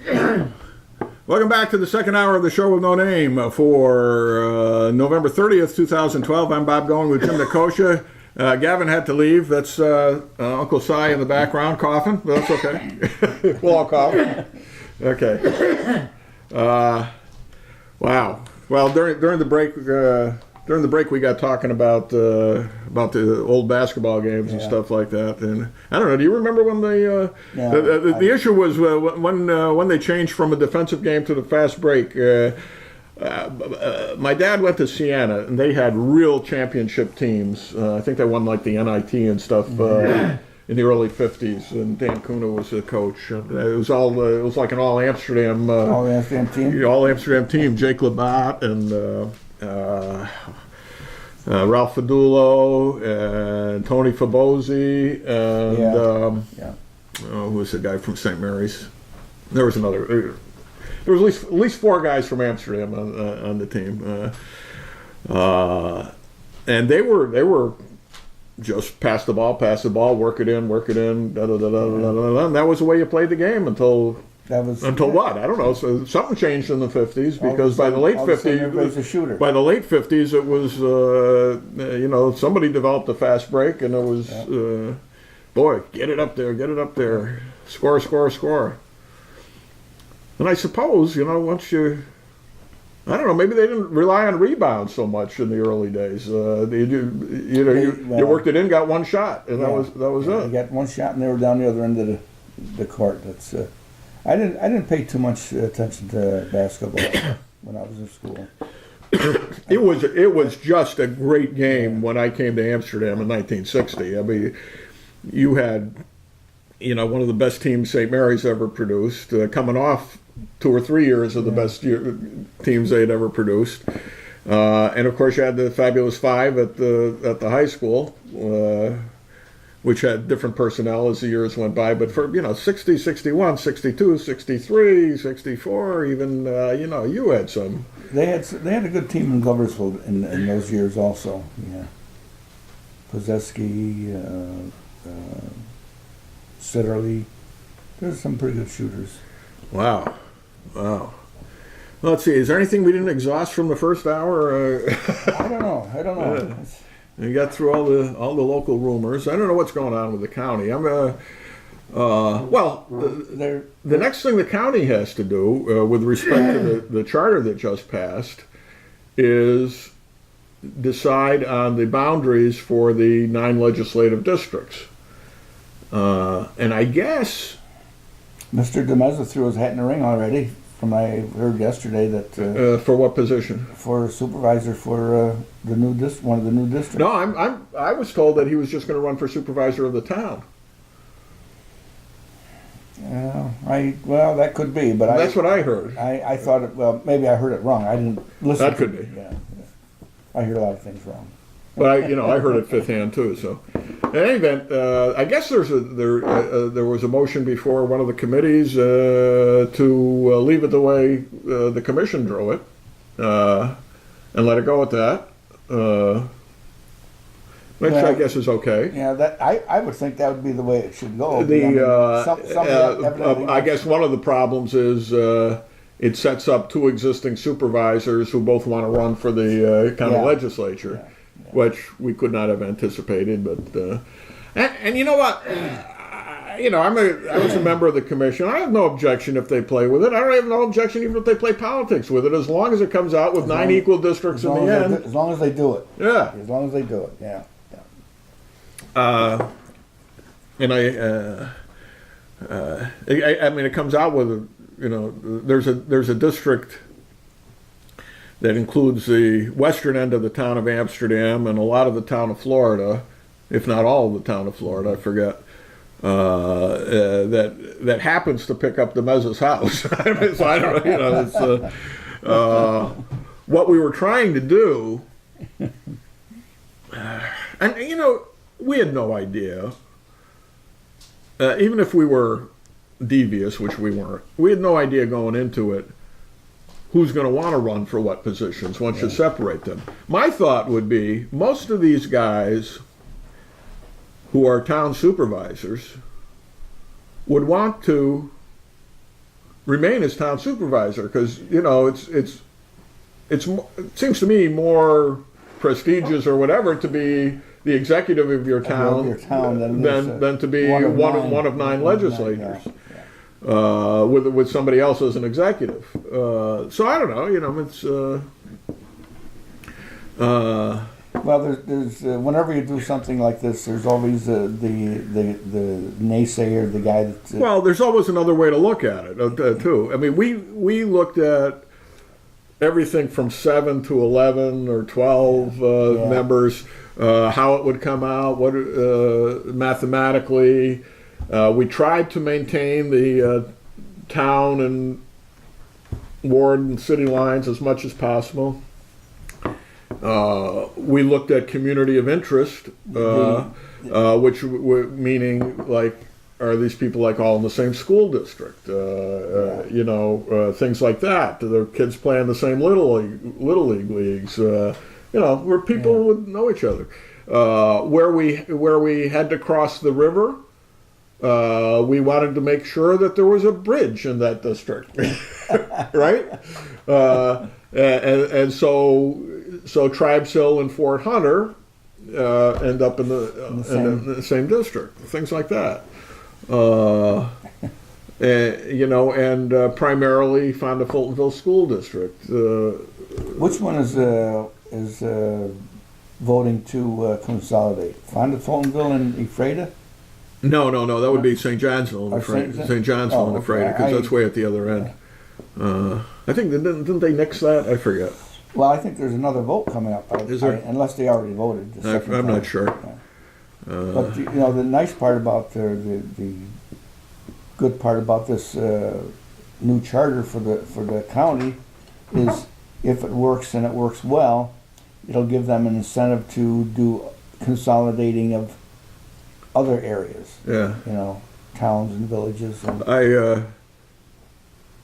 Welcome back to the second hour of the show with no name for November 30th, 2012. I'm Bob Going with Jim Nikosha. Gavin had to leave. That's Uncle Si in the background coughing. That's okay. We'll all cough. Okay. Wow. Well, during the break, we got talking about the old basketball games and stuff like that. And I don't know. Do you remember when the issue was when they changed from a defensive game to the fast break? My dad went to Siena, and they had real championship teams. I think they won like the NIT and stuff in the early '50s. And Dan Kuna was the coach. It was like an all Amsterdam team. All Amsterdam team. Jake Labatt and Ralph Fadulo and Tony Fabozzi and who was the guy from St. Mary's? There was another. There was at least four guys from Amsterdam on the team, and they were just pass the ball, work it in, and that was the way you played the game until what? I don't know. So something changed in the '50s because by the late '50s, by the late '50s, it was somebody developed a fast break, and it was boy, get it up there, score. And I suppose once you, I don't know, maybe they didn't rely on rebounds so much in the early days. You worked it in, got one shot, and that was it. You got one shot, and they were down the other end of the court. That's. I didn't pay too much attention to basketball when I was in school. It was just a great game when I came to Amsterdam in 1960. I mean, you had one of the best teams St. Mary's ever produced, coming off 2 or 3 years of the best teams they'd ever produced, and of course you had the Fabulous Five at the high school. Which had different personnel as the years went by, but for 60, 61, 62, 63, 64, even you had some. They had a good team in Gloversville in those years also. Yeah, Pozeski, Sitterly. There's some pretty good shooters. Wow. Well, let's see. Is there anything we didn't exhaust from the first hour? I don't know. We got through all the local rumors. I don't know what's going on with the county. The next thing the county has to do with respect to the charter that just passed is decide on the boundaries for the 9 legislative districts. And I guess Mr. DeMezza threw his hat in the ring already. From I heard yesterday that for what position? For supervisor for one of the new districts. No, I was told that he was just going to run for supervisor of the town. That could be, but that's what I heard. I thought it. Well, maybe I heard it wrong. I didn't listen. That could be. Yeah. I hear a lot of things wrong. But I heard it fifth hand too. So, in any event, I guess there was a motion before one of the committees to leave it the way the commission drew it, and let it go at that, which I guess is okay. Yeah, that I would think that would be the way it should go. I guess one of the problems is it sets up 2 existing supervisors who both want to run for the county legislature. Yeah. Which we could not have anticipated, but and you know what, I was a member of the commission. I have no objection if they play with it. I don't have no objection even if they play politics with it, as long as it comes out with 9 equal districts in the end. As long as they do it. Yeah. As long as they do it. Yeah. And I mean, it comes out with there's a district that includes the western end of the town of Amsterdam and a lot of the town of Florida, if not all of the town of Florida, I forget, that happens to pick up the Mezza's house. So I don't know, it's, what we were trying to do, and we had no idea, even if we were devious, which we weren't, we had no idea going into it who's going to want to run for what positions once you separate them. My thought would be most of these guys who are town supervisors would want to remain as town supervisor because it seems to me more prestigious or whatever to be the executive of your town, than to be one of nine legislators. With somebody else as an executive. So I don't know, it's well, there's whenever you do something like this, there's always the naysayer, the guy that. Well, there's always another way to look at it too. I mean, we looked at everything from 7 to 11 or 12 members, how it would come out, what mathematically. We tried to maintain the town and ward and city lines as much as possible. We looked at community of interest, which meaning like, are these people like all in the same school district? Things like that. Do their kids play in the same little league leagues? Where people would know each other. Where we had to cross the river. We wanted to make sure that there was a bridge in that district, right? And so Tribes Hill and Fort Hunter end up in the same district, things like that. And primarily Fonda Fultonville School District. Which one is voting to consolidate? Fonda Fultonville and Ephrata? No, that would be St. Johnsville and St. Johnsville and Ephrata, because that's way at the other end. I think, didn't they nix that? I forget. Well, I think there's another vote coming up. Unless they already voted. I'm not sure. But the nice part about the good part about this new charter for the county is if it works and it works well, it'll give them an incentive to do consolidating of other areas. Yeah. Towns and villages. And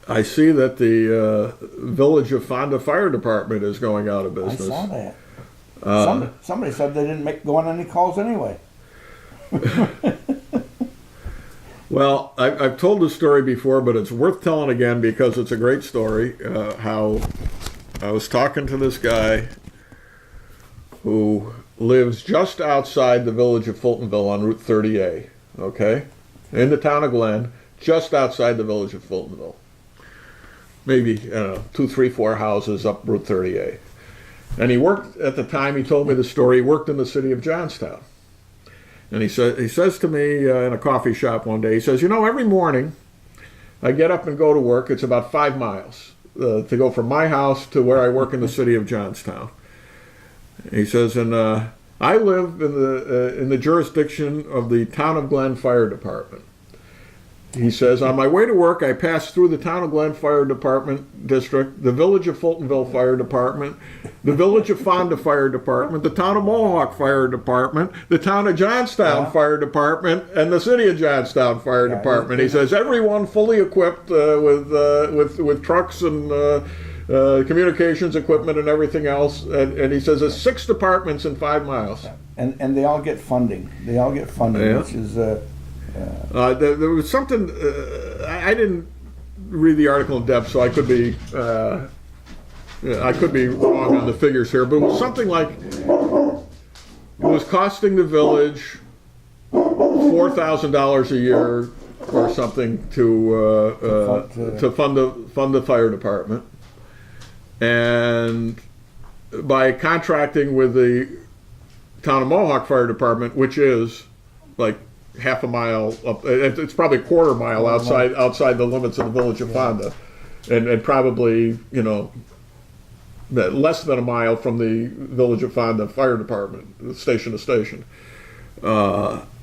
I see that the village of Fonda Fire Department is going out of business. I saw that. Somebody said they didn't go on any calls anyway. Well, I've told this story before, but it's worth telling again because it's a great story. How I was talking to this guy who lives just outside the village of Fultonville on Route 30A, okay? In the town of Glen, just outside the village of Fultonville. Maybe, 2, 3, 4 houses up Route 30A. And he worked, at the time he told me the story, he worked in the city of Johnstown. And he says to me in a coffee shop one day, he says, every morning I get up and go to work. It's about 5 miles to go from my house to where I work in the city of Johnstown. He says, and I live in the jurisdiction of the Town of Glen Fire Department. He says, on my way to work, I pass through the Town of Glen Fire Department District, the Village of Fultonville Fire Department, the Village of Fonda Fire Department, the Town of Mohawk Fire Department, the Town of Johnstown Fire Department, and the City of Johnstown Fire Department. He says, everyone fully equipped with trucks and communications equipment and everything else. And he says, there's 6 departments in 5 miles. And they all get funding. Which is... there was something, I didn't read the article in depth, so I could be wrong on the figures here, but it was something like it was costing the village $4,000 a year or something to fund the fire department, and by contracting with the Town of Mohawk Fire Department, which is like half a mile up, it's probably a quarter mile outside the limits of the village of Fonda, and probably less than a mile from the village of Fonda Fire Department, station to station.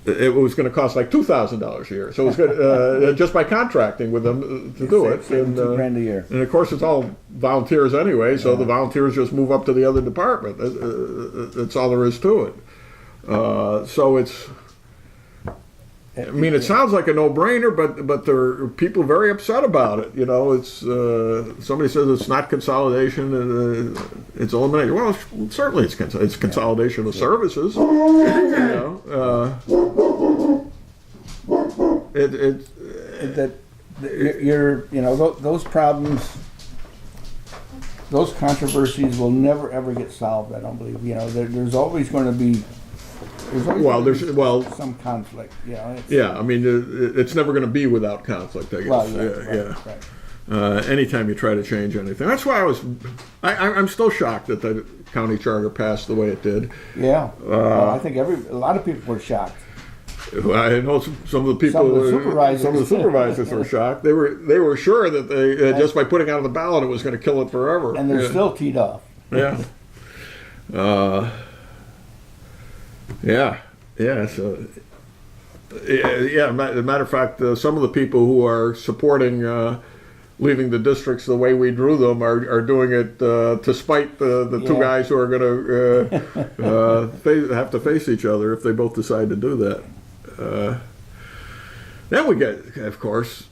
It was going to cost like $2,000 a year, so it was good just by contracting with them to do it. And $2,000 a year. And of course, it's all volunteers anyway, so the volunteers just move up to the other department. That's all there is to it. So it's. I mean, it sounds like a no-brainer, but there are people very upset about it. It's somebody says it's not consolidation, it's elimination. Well, certainly it's consolidation of services. those problems, those controversies will never ever get solved. I don't believe. There's always going to be. There's some conflict. Yeah, I mean, it's never going to be without conflict, I guess. Well, right. Anytime you try to change anything, that's why I'm still shocked that the county charter passed the way it did. Yeah, I think a lot of people were shocked. I know some of the people, some of the supervisors were shocked. They were sure that they just by putting it on the ballot, it was going to kill it forever. And they're still teed off. Yeah. Yeah. So, as a matter of fact, some of the people who are supporting leaving the districts the way we drew them are doing it to spite the two guys who are going to have to face each other if they both decide to do that. Then we get, of course,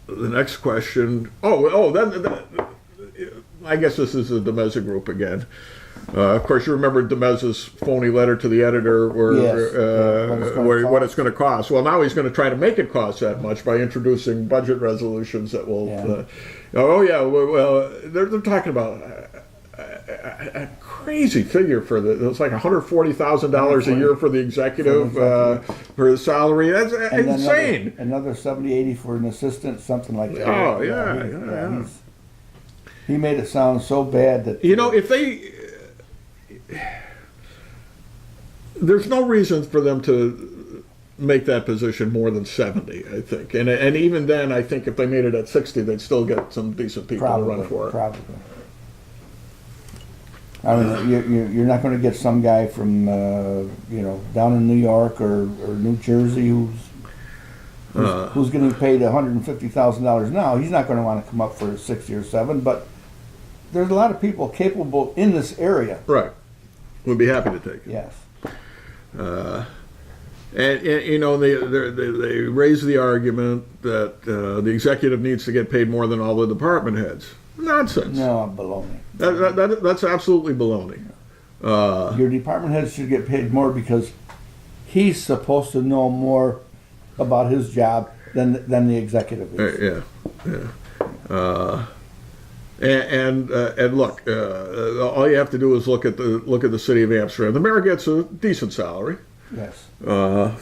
the next question. Then I guess this is the Demeza group again. Of course, you remember Demeza's phony letter to the editor where what it's going to cost. Well, now he's going to try to make it cost that much by introducing budget resolutions that will. They're talking about a crazy figure for it's like $140,000 a year for the executive for his salary. That's insane. Another 70-80 for an assistant, something like that. Oh yeah. He made it sound so bad that if they. There's no reason for them to make that position more than 70, I think. And even then, I think if they made it at 60, they'd still get some decent people to run for it. Probably. I mean, you're not going to get some guy from, down in New York or New Jersey who's getting paid $150,000 now. He's not going to want to come up for 60 or 7, but there's a lot of people capable in this area. Right. We'd be happy to take it. Yes. And they raise the argument that the executive needs to get paid more than all the department heads. Nonsense. No, baloney. That's absolutely baloney. Your department heads should get paid more because he's supposed to know more about his job than the executive is. Yeah. And look, all you have to do is look at the city of Amsterdam. The mayor gets a decent salary. Yes.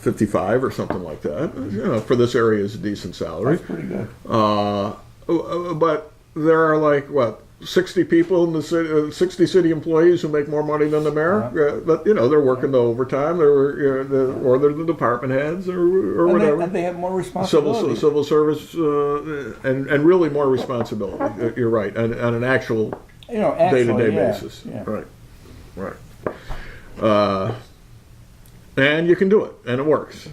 55 or something like that. For this area is a decent salary. That's pretty good. But there are 60 people in the city, 60 city employees who make more money than the mayor. But they're working the overtime. Or they're the department heads or whatever. And they have more responsibility. Civil service and really more responsibility. You're right, on an actual day-to-day basis. Yeah. Right. And you can do it, and it works.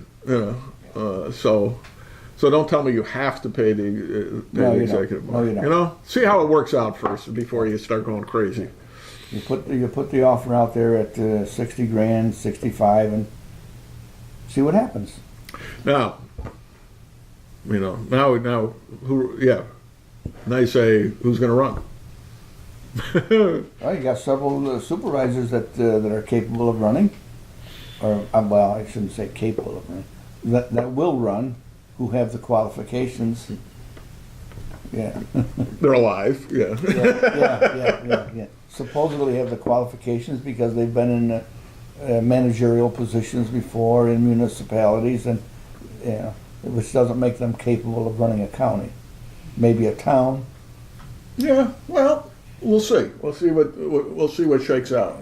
So don't tell me you have to pay the executive money. No, you don't. See how it works out first before you start going crazy. You put the offer out there at $60,000, 65, and see what happens. Now who? Yeah. Now you say who's going to run? Well, you got several supervisors that are capable of running, or I shouldn't say capable of running, that will run. Who have the qualifications? Yeah, they're alive. Yeah. Yeah. Supposedly have the qualifications because they've been in managerial positions before in municipalities, and which doesn't make them capable of running a county, maybe a town. Yeah. Well, we'll see. We'll see what shakes out.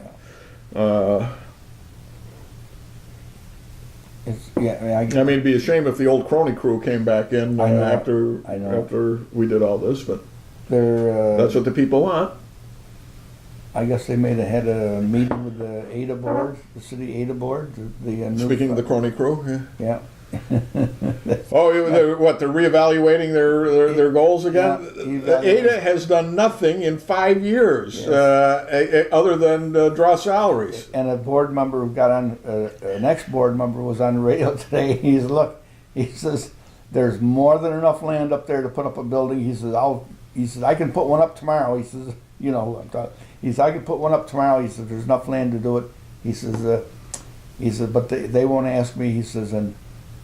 It'd be a shame if the old crony crew came back in after we did all this, but that's what the people want. I guess they had a meeting with the ADA board, the city ADA board. Speaking of the crony crew, yeah. They're reevaluating their goals again? Yeah, ADA has done nothing in 5 years other than draw salaries. And a board member who got on, an ex-board member was on the radio today. He says, there's more than enough land up there to put up a building. He says, I can put one up tomorrow. He says, you know who I'm talking. He says, I can put one up tomorrow. He says, there's enough land to do it. He says, but they won't ask me. He says, and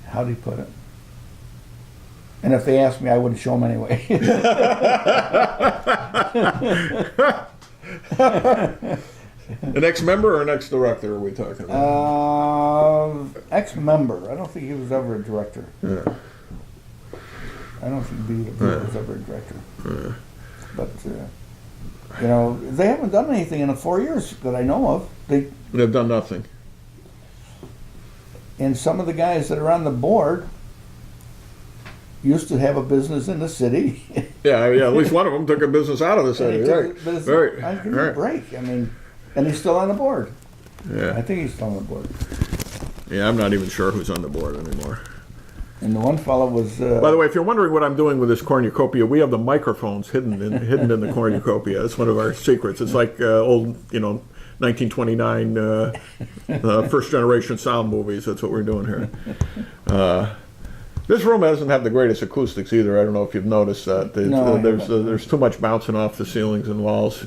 how do you put it? And if they asked me, I wouldn't show them anyway. An ex-member or an ex-director are we talking about? Ex-member. I don't think he was ever a director. Yeah. I don't think he was ever a director. Yeah. But, you know, they haven't done anything in the 4 years that I know of. They've done nothing. And some of the guys that are on the board used to have a business in the city. Yeah, at least one of them took a business out of the city, right? Right. I give him a break. I mean, and he's still on the board. Yeah. I think he's still on the board. Yeah, I'm not even sure who's on the board anymore. And the one fellow was... By the way, if you're wondering what I'm doing with this cornucopia, we have the microphones hidden in the cornucopia. It's one of our secrets. It's like old, 1929 first-generation sound movies. That's what we're doing here. This room doesn't have the greatest acoustics either. I don't know if you've noticed that. There's too much bouncing off the ceilings and walls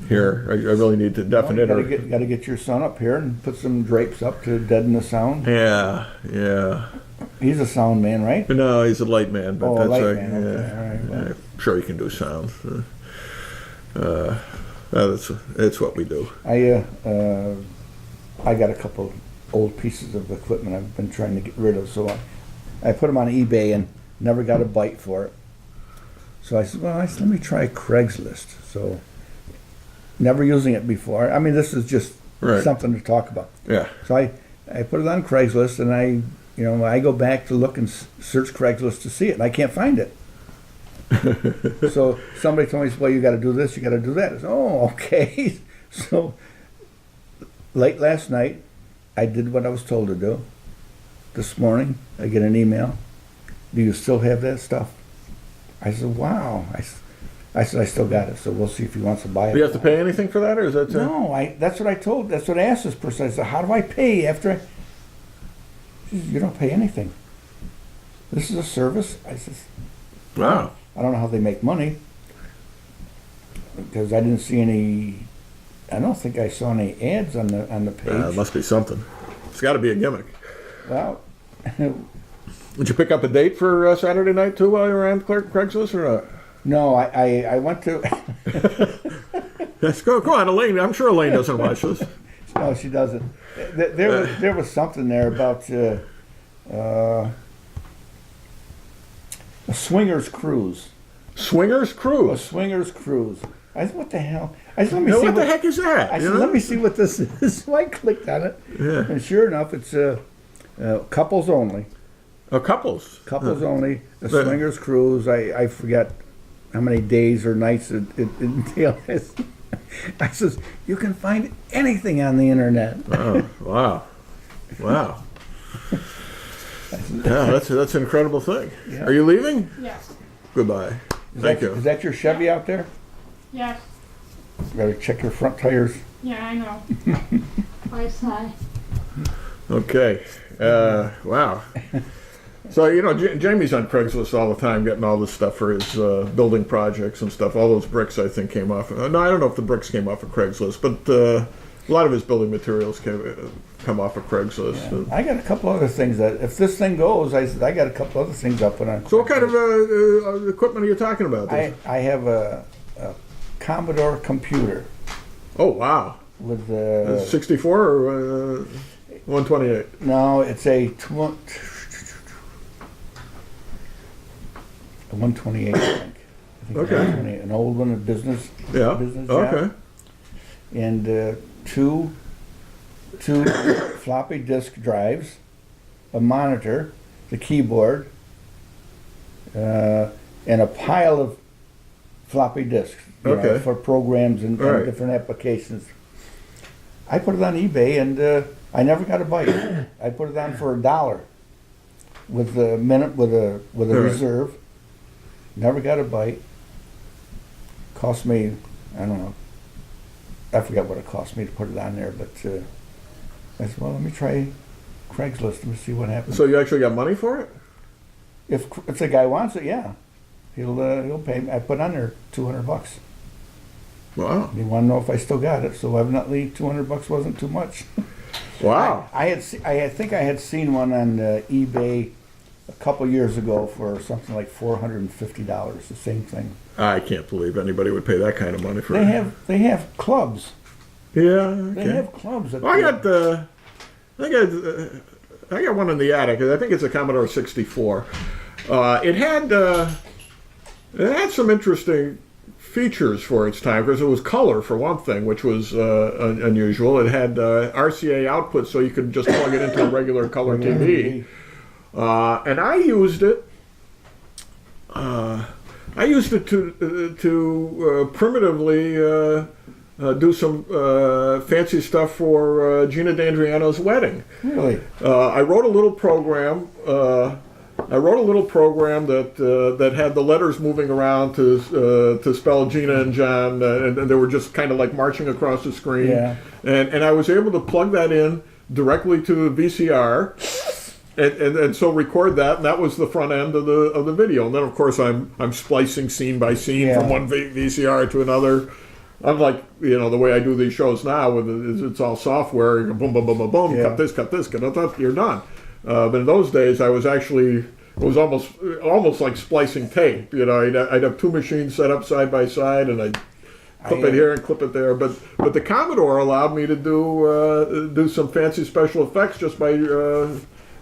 here. I really need to deafen it. You got to get your son up here and put some drapes up to deaden the sound. Yeah. He's a sound man, right? No, he's a light man. But that's light man. Okay. All right, well. I'm sure he can do sounds. It's what we do. I got a couple old pieces of equipment I've been trying to get rid of, so I put them on eBay and never got a bite for it. So I said, let me try Craigslist. So never using it before. I mean, this is just something to talk about. Yeah. So I put it on Craigslist, and I go back to look and search Craigslist to see it, and I can't find it. So somebody told me, well, you got to do this, you got to do that. I said, oh, okay. So late last night, I did what I was told to do. This morning, I get an email. Do you still have that stuff? I said, wow. I said, I still got it, so we'll see if he wants to buy it. Do you have to pay anything for that, or is that... No, that's what I asked this person. I said, how do I pay after She said, you don't pay anything. This is a service. I said, wow. I don't know how they make money, because I didn't see any... I don't think I saw any ads on the page. It must be something. It's got to be a gimmick. Well... Did you pick up a date for Saturday night, too, while you were on Craigslist, or not? No, I went to... Yes, go on, Elaine. I'm sure Elaine doesn't watch this. No, she doesn't. There was something there about a swingers cruise. Swingers cruise? A swingers cruise. I said, what the hell? I said, let me see what the heck is that? I said, let me see what this is. So I clicked on it, and sure enough, it's couples only. Couples? Couples only. A swingers cruise. I forget how many days or nights it entails. I says, you can find anything on the internet. Oh, wow. Yeah, that's an incredible thing. Yeah. Are you leaving? Yes. Goodbye. Thank you. Is that your Chevy out there? Yes. You gotta check your front tires. Yeah, I know. Twice high. Okay. Wow. So, Jamie's on Craigslist all the time getting all this stuff for his building projects and stuff. All those bricks, I think, came off. No, I don't know if the bricks came off of Craigslist, but a lot of his building materials come off of Craigslist. Yeah. I got a couple other things that, if this thing goes, I got a couple other things I'll put on. So what kind of equipment are you talking about? I have a Commodore computer. Oh, wow. With 64 or 128? No, it's a 128, I think. Okay. 128, an old one, a business job. Okay. And two floppy disk drives, a monitor, the keyboard, and a pile of floppy disks for programs and different applications. I put it on eBay, and I never got a bite. I put it on for $1 with a reserve. Never got a bite. Cost me, I don't know. I forgot what it cost me to put it on there, but I said, well, let me try Craigslist and see what happens. So you actually got money for it? If the guy wants it, yeah, he'll pay me. I put on there $200. Wow. He wanted to know if I still got it, so evidently $200 wasn't too much. Wow. I think I had seen one on eBay a couple years ago for something like $450. The same thing. I can't believe anybody would pay that kind of money for They it. have clubs. Yeah, okay. They have clubs. Well, I got one in the attic. I think it's a Commodore 64. It had some interesting features for its time because it was color for one thing, which was unusual. It had RCA output, so you could just plug it into a regular color TV. And I used it. I used it to primitively do some fancy stuff for Gina D'Andriano's wedding. Really? I wrote a little program. That had the letters moving around to spell Gina and John, and they were just kind of like marching across the screen. Yeah. And I was able to plug that in directly to the VCR. And so record that, and that was the front end of the video. And then of course I'm splicing scene by scene from one VCR to another. Unlike the way I do these shows now, with it's all software. You go boom, boom, boom, boom, boom. Cut this, cut that. You're done. But in those days, it was almost like splicing tape. I'd have two machines set up side by side, and I'd clip it here and clip it there. But the Commodore allowed me to do some fancy special effects just by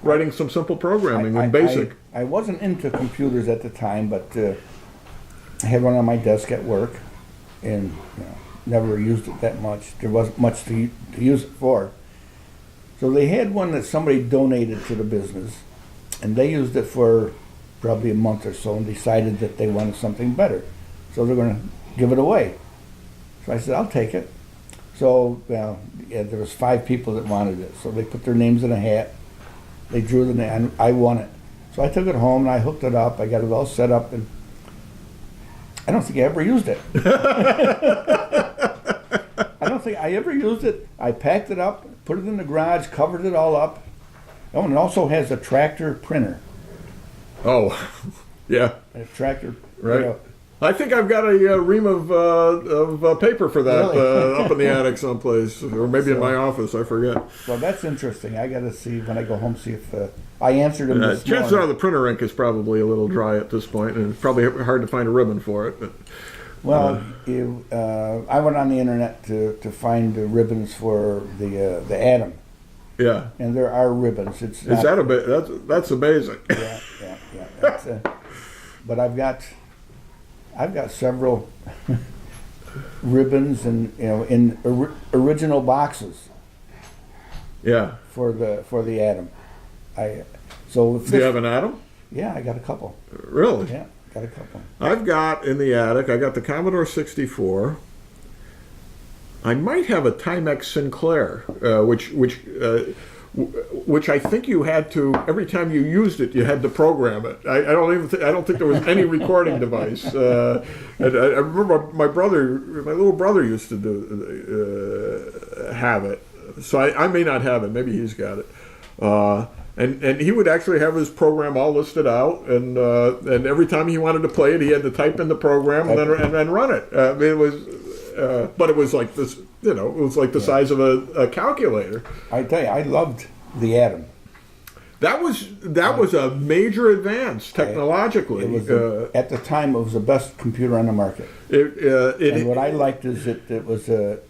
writing some simple programming in BASIC. I wasn't into computers at the time, but I had one on my desk at work, and never used it that much. There wasn't much to use it for. So they had one that somebody donated to the business, and they used it for probably a month or so and decided that they wanted something better. So they're going to give it away. So I said, I'll take it. So there was 5 people that wanted it. So they put their names in a hat. They drew the name. I won it. So I took it home and I hooked it up. I got it all set up, and I don't think I ever used it. I don't think I ever used it. I packed it up, put it in the garage, covered it all up. Oh, and it also has a tractor printer. Oh, yeah. A tractor. Right. I think I've got a ream of paper for that Really? up in the attic someplace, or maybe in my office. I forget. So that's interesting. I got to see when I go home, see if I answered him this Chances morning. are the printer ink is probably a little dry at this point, and it's probably hard to find a ribbon for it. But, well, I went on the internet to find the ribbons for the Atom, yeah. and there are ribbons. It's Is that that's amazing? Yeah. That's, but I've got several ribbons and in original boxes. Yeah. For the Atom. Do you have an Atom? Yeah, I got a couple. Really? Yeah, got a couple. I've got in the attic. I got the Commodore 64. I might have a Timex Sinclair, which I think you had to, every time you used it, you had to program it. I don't think there was any recording device. And I remember my little brother used to have it. So I may not have it. Maybe he's got it. And he would actually have his program all listed out, and every time he wanted to play it, he had to type in the program and then run it. I mean, it was. But it was like this, it was like the size of a calculator. I tell you, I loved the Atom. That was a major advance technologically. It was at the time, it was the best computer on the market. And what I liked is that it was a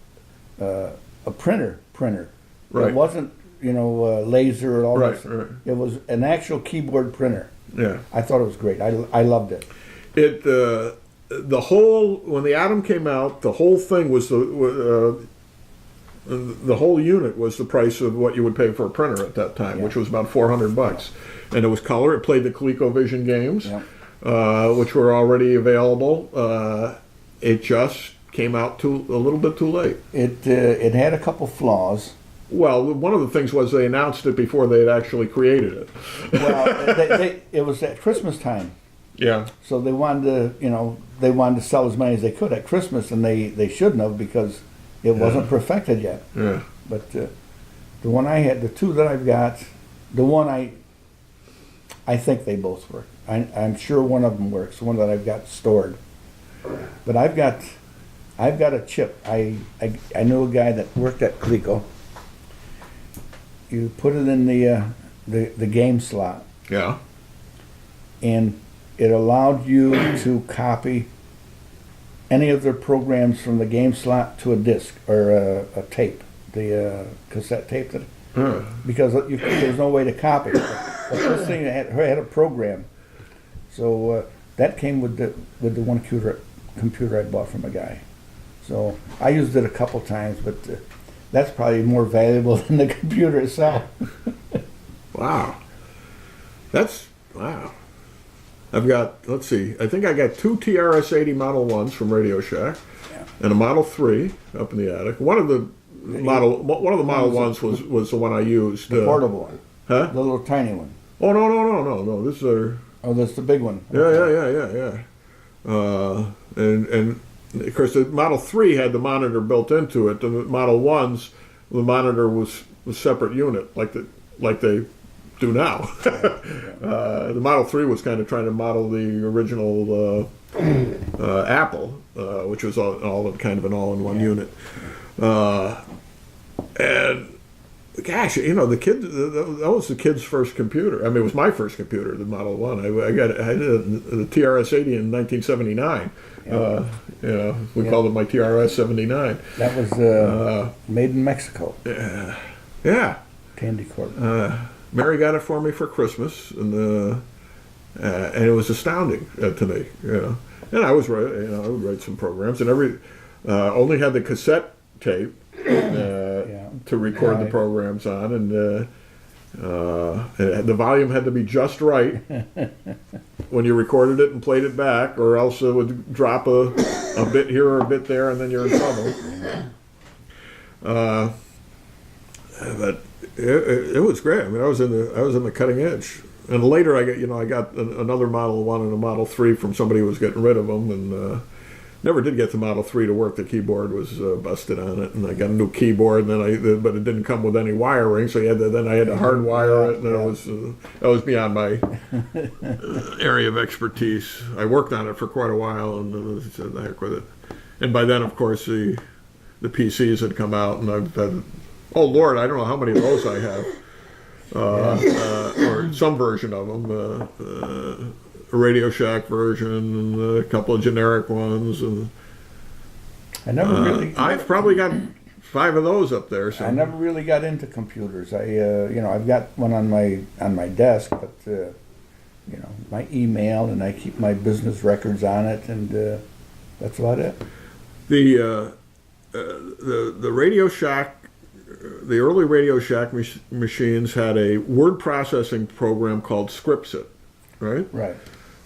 printer. Right. It wasn't laser or all right, this. Right. It was an actual keyboard printer. Yeah. I thought it was great. I loved it. When the Atom came out, the whole thing was the whole unit was the price of what you would pay for a printer at that time, which was about $400, and it was color. It played the ColecoVision games, which were already available. It just came out a little bit too late. It had a couple flaws. Well, one of the things was they announced it before they had actually created it. Well, it was at Christmas time. Yeah. So they wanted to sell as many as they could at Christmas, and they shouldn't have because it wasn't perfected yet. Yeah. But the one I had, the two that I've got, the one I think they both work. I'm sure one of them works. The one that I've got stored. But I've got a chip. I knew a guy that worked at Coleco. You put it in the game slot. Yeah. and it allowed you to copy any of their programs from the game slot to a disc or a tape, the cassette tape. Because there's no way to copy it. But this thing had a program, so that came with the one computer I bought from a guy. So I used it a couple times, but that's probably more valuable than the computer itself. Wow. Wow. I've got, let's see, I think I got 2 TRS-80 Model 1s from Radio Shack, and a Model 3 up in the attic. One of the Model 1s was the one I used. The portable one. Huh? The little tiny one. Oh, no. This is Oh, that's the big one. Yeah. And of course, the Model 3 had the monitor built into it. The Model 1s, the monitor was a separate unit, like they do now. The Model 3 was kind of trying to model the original Apple, which was all kind of an all-in-one unit. And gosh, the kid, that was the kid's first computer. I mean, it was my first computer, the Model 1. I did the TRS-80 in 1979. We called it my TRS-79. That was made in Mexico. Yeah. Candy corn. Mary got it for me for Christmas, and it was astounding to me. And I was I would write some programs, and only had the cassette tape to record the programs on, and the volume had to be just right when you recorded it and played it back, or else it would drop a bit here or a bit there, and then you're in trouble. But it was great. I mean, I was in the cutting edge. And later, I got another Model 1 and a Model 3 from somebody who was getting rid of them, and never did get the Model 3 to work. The keyboard was busted on it, and I got a new keyboard, but it didn't come with any wiring, so I had to hardwire it, and that was beyond my area of expertise. I worked on it for quite a while, and said, the heck with it. And by then, of course, the PCs had come out, and I've had, oh Lord, I don't know how many of those I have. Or some version of them, a Radio Shack version, and a couple of generic ones, and I've probably got 5 of those up there. So. I never really got into computers. I've got one on my desk, but my email, and I keep my business records on it, and that's about it. The Radio Shack. The early Radio Shack machines had a word processing program called Scriptset, right? Right.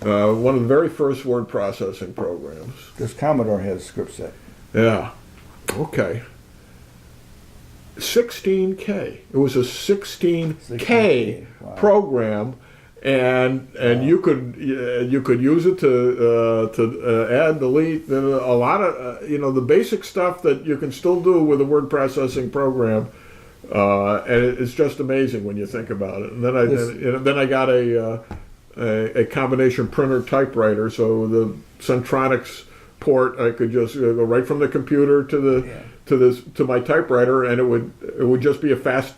One of the very first word processing programs. This Commodore has Scriptset. Yeah. Okay. 16K. It was a 16K wow. program, and you could use it to add, delete, a lot of the basic stuff that you can still do with a word processing program, and it's just amazing when you think about it. And then I got a combination printer typewriter, so the Centronics port I could just go right from the computer to my typewriter, and it would just be a fast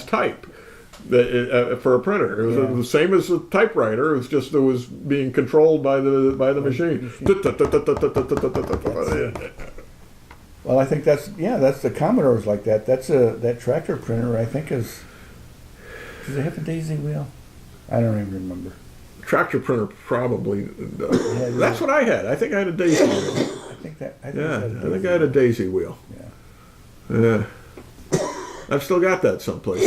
type. For a printer, it was the same as a typewriter. It was being controlled by the machine. Well, I think that's the Commodore's like that. That tractor printer, I think, does it have a daisy wheel? I don't even remember. Tractor printer probably does. That's what I had. I think I had a daisy wheel. I think I had a daisy wheel. Yeah. I've still got that someplace.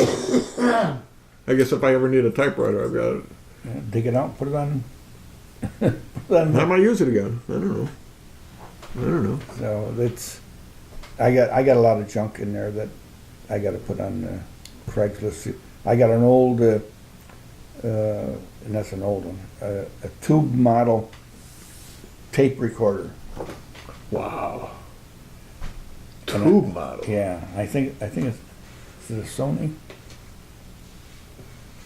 I guess if I ever need a typewriter, I've got it. Yeah, dig it out, put it on. How am I use it again? I don't know. So I got a lot of junk in there that I got to put on Craigslist. I got an old, and that's an old one, a tube model tape recorder. Wow. Tube model. Yeah, I think it's. Is it a Sony?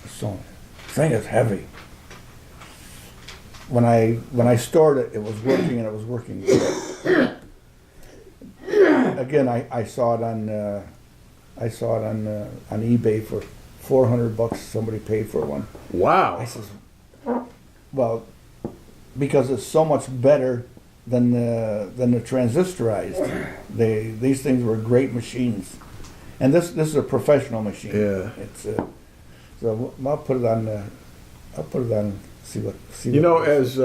Sony. The thing is heavy. When I stored it, it was working, and it was working good. Again, I saw it on eBay for $400. Somebody paid for one. Wow. I says, well, because it's so much better than the transistorized. These things were great machines, and this is a professional machine. Yeah. It's so I'll put it on. I'll put it on. See what. You know, as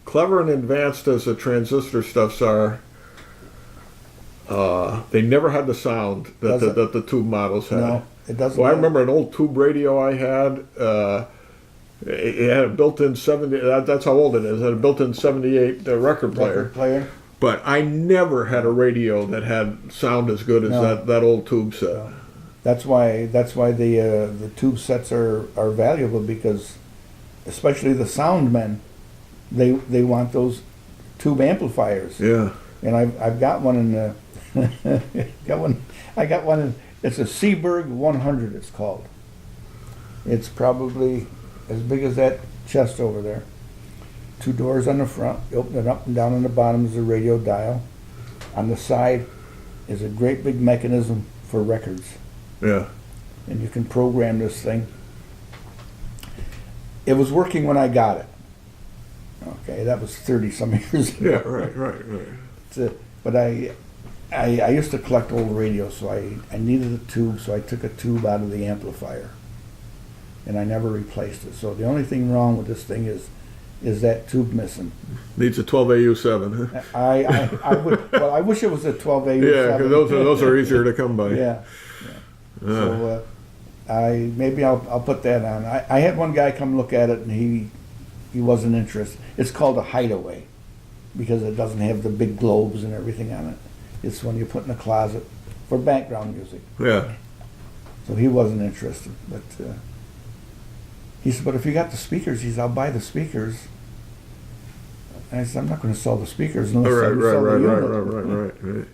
clever and advanced as the transistor stuffs are, they never had the sound that the tube models had. No, it doesn't. Well, I remember an old tube radio I had. It had a built-in 70. That's how old it is. It had a built-in 78 record player. But I never had a radio that had sound as good as that old tube set. No. That's why the tube sets are valuable, because especially the sound men, they want those tube amplifiers. Yeah. And I've got one in the I got one in, it's a Seaberg 100 it's called. It's probably as big as that chest over there. 2 doors on the front, you open it up and down on the bottom is a radio dial. On the side is a great big mechanism for records. Yeah. And you can program this thing. It was working when I got it. Okay, that was 30 some years ago. Yeah, right. But I used to collect old radios, so I needed a tube, so I took a tube out of the amplifier. And I never replaced it. So the only thing wrong with this thing is that tube missing. Needs a 12AU7. Huh? I wish it was a 12AU7. Yeah, because those are easier to come by. Yeah. So maybe I'll put that on. I had one guy come look at it, and he wasn't interested. It's called a hideaway because it doesn't have the big globes and everything on it. It's one you put in a closet for background music. Yeah. So he wasn't interested, but he said, "But if you got the speakers," he said, "I'll buy the speakers." And I said, "I'm not going to sell the speakers unless I sell the unit." Right.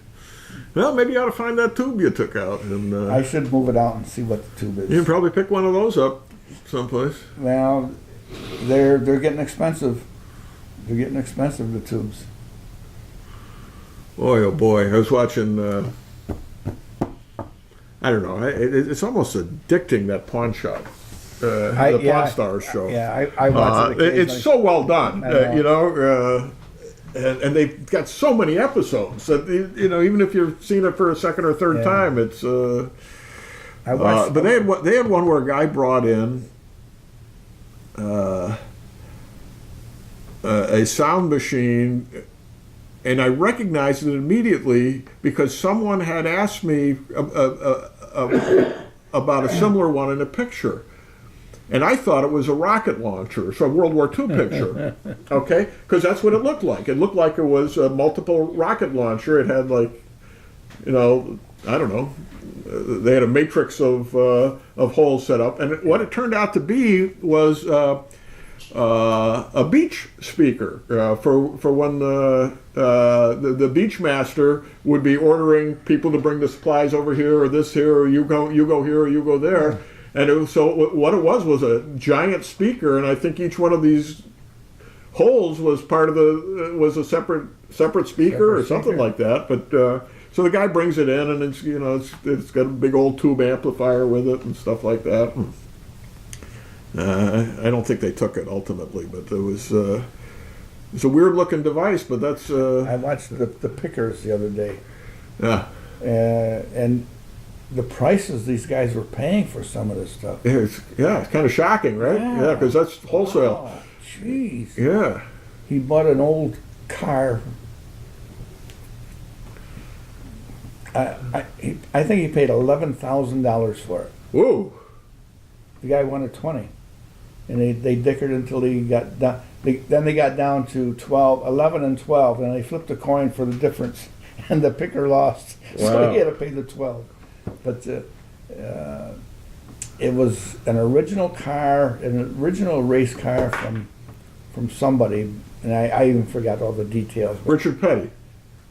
Well, maybe you ought to find that tube you took out, and I should move it out and see what the tube is. You can probably pick one of those up someplace. Well, they're getting expensive. They're getting expensive, the tubes. Boy, oh boy! I was watching. I don't know. It's almost addicting, that pawn shop. The Pawn Stars show. Yeah, I watch it. It's so well done, you know, and they've got so many episodes that even if you've seen it for a second or third time, it's. I watched. But they had one where a guy brought in a sound machine, and I recognized it immediately because someone had asked me about a similar one in a picture. And I thought it was a rocket launcher, so a World War II picture, okay? Because that's what it looked like. It looked like it was a multiple rocket launcher. It had I don't know, they had a matrix of holes set up. And what it turned out to be was a beach speaker for when the beach master would be ordering people to bring the supplies over here or this here, or you go here or you go there. And so what it was a giant speaker, and I think each one of these holes was was a separate speaker or something like that. But so the guy brings it in, and it's got a big old tube amplifier with it and stuff like that. I don't think they took it ultimately, but it was a weird looking device. But that's I watched the pickers the other day. Yeah. And the prices these guys were paying for some of this stuff. It's kind of shocking, right? Yeah, because that's wholesale. Oh, jeez. Yeah. He bought an old car. I think he paid $11,000 for it. Whoa. The guy wanted 20, and they dickered until he got down. Then they got down to 11 and 12, and they flipped a coin for the difference, and the picker lost, so he had to pay the 12. But it was an original car, an original race car from somebody, and I even forgot all the details. Richard Petty.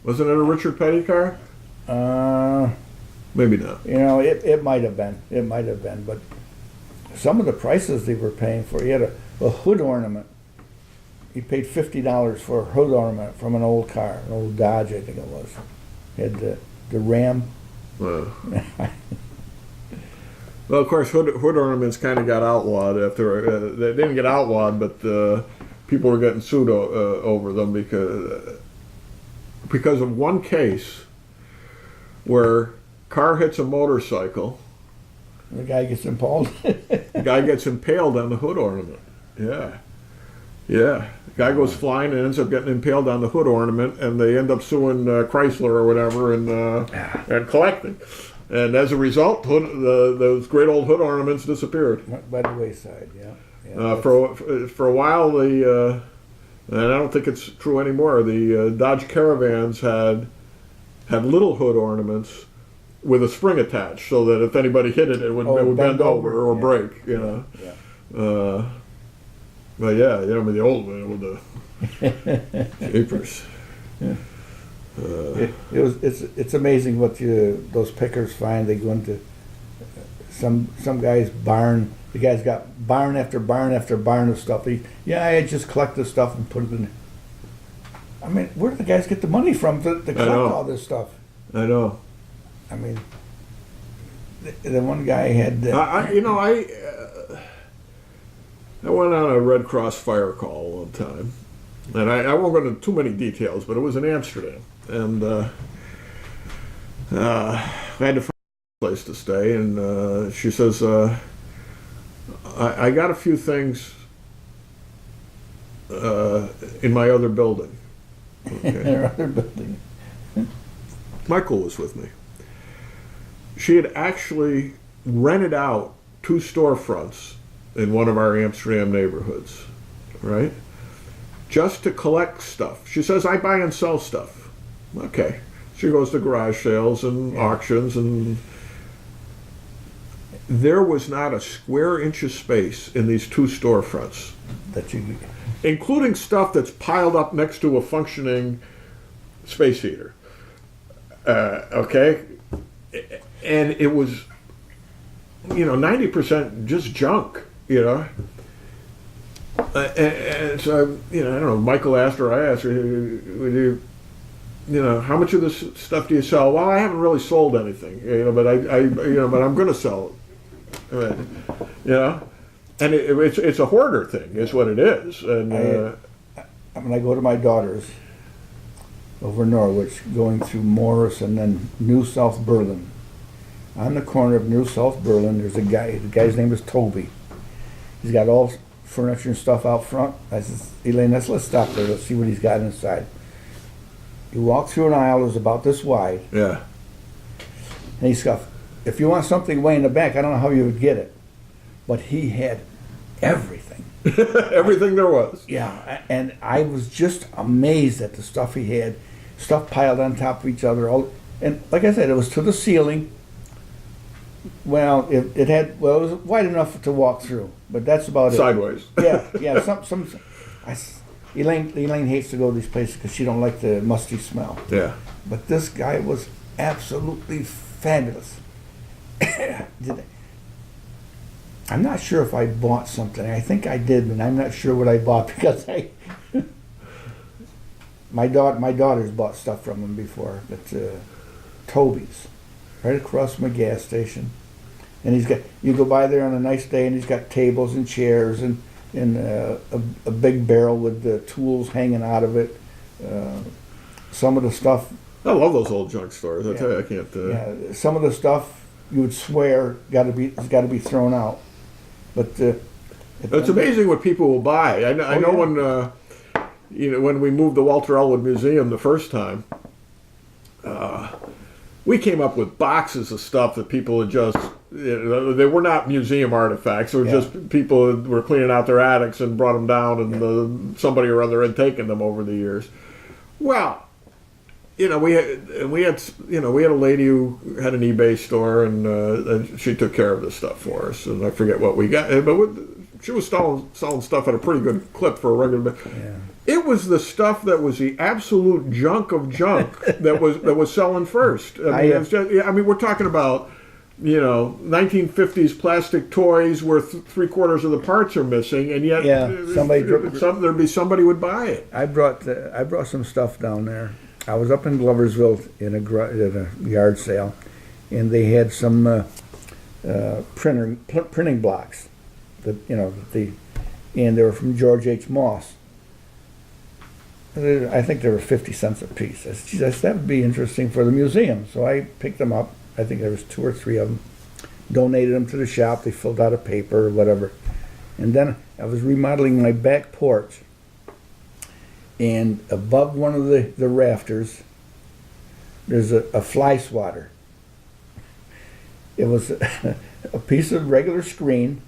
Wasn't it a Richard Petty car? Maybe not. It might have been. It might have been, but some of the prices they were paying for. He had a hood ornament. He paid $50 for a hood ornament from an old car, an old Dodge, I think it was. He had the Ram. Wow. Well, of course, hood ornaments kind of got outlawed after they didn't get outlawed, but people were getting sued over them because of one case where car hits a motorcycle, The guy gets impaled. the guy gets impaled on the hood ornament. Yeah, yeah. The guy goes flying and ends up getting impaled on the hood ornament, and they end up suing Chrysler or whatever and collecting. And as a result, those great old hood ornaments disappeared. By the wayside, yeah. For a while, and I don't think it's true anymore, the Dodge Caravans had little hood ornaments with a spring attached, so that if anybody hit it, it would bend over or break. You know. Yeah. But yeah, I mean the old one with the papers. Yeah. It's amazing what those pickers find. They go into some guy's barn. The guy's got barn after barn after barn of stuff. I just collect this stuff and put it in. I mean, where do the guys get the money from to collect all this stuff? I know. I mean, the one guy had. I went on a Red Cross fire call one time, and I won't go into too many details, but it was in Amsterdam, and I had to find a place to stay, and she says, I got a few things in my other building. Okay. Their other building. Michael was with me. She had actually rented out 2 storefronts in one of our Amsterdam neighborhoods, right? Just to collect stuff. She says, I buy and sell stuff. Okay. She goes to garage sales and auctions, and there was not a square inch of space in these 2 storefronts. Including stuff that's piled up next to a functioning space heater. Okay? And it was, 90% just junk, and so, I don't know, Michael asked her, I asked her, how much of this stuff do you sell? Well, I haven't really sold anything, but but I'm going to sell it. And it's a hoarder thing, is what it is. And when I go to my daughter's over in Norwich, going through Morris and then New South Berlin. On the corner of New South Berlin, there's a guy. The guy's name is Toby. He's got all furniture and stuff out front. I said, Elaine, let's stop there. Let's see what he's got inside. You walk through an aisle that's about this wide. Yeah. And he's got, if you want something way in the back, I don't know how you would get it. But he had everything. Everything there was. Yeah, and I was just amazed at the stuff he had. Stuff piled on top of each other. And like I said, it was to the ceiling. Well, it was wide enough to walk through, but that's about it. Sideways. Yeah. Elaine hates to go to these places because she don't like the musty smell. Yeah. But this guy was absolutely fabulous. I'm not sure if I bought something. I think I did, but I'm not sure what I bought because my daughter's bought stuff from him before, but Toby's, right across from a gas station, and you go by there on a nice day, and he's got tables and chairs and a big barrel with the tools hanging out of it. Some of the stuff. I love those old junk stores. I tell you, I can't. Some of the stuff you would swear has got to be thrown out, but it's amazing what people will buy. I know when when we moved the Walter Elwood Museum the first time, we came up with boxes of stuff that people had just. They were not museum artifacts. They were just people who were cleaning out their attics and brought them down, and somebody or other had taken them over the years. Well, we had a lady who had an eBay store, and she took care of this stuff for us. And I forget what we got, but she was selling stuff at a pretty good clip for a regular. Yeah. It was the stuff that was the absolute junk of junk that was selling first. I mean, we're talking about 1950s plastic toys where 3/4 of the parts are missing, and yet there'd be somebody would buy it. I brought some stuff down there. I was up in Gloversville in a yard sale, and they had some printing blocks, and they were from George H. Moss. I think they were 50 cents a piece. I said, geez, that would be interesting for the museum. So I picked them up. I think there was 2 or 3 of them. Donated them to the shop. They filled out a paper or whatever. And then I was remodeling my back porch. And above one of the rafters, there's a fly swatter. It was a piece of regular screen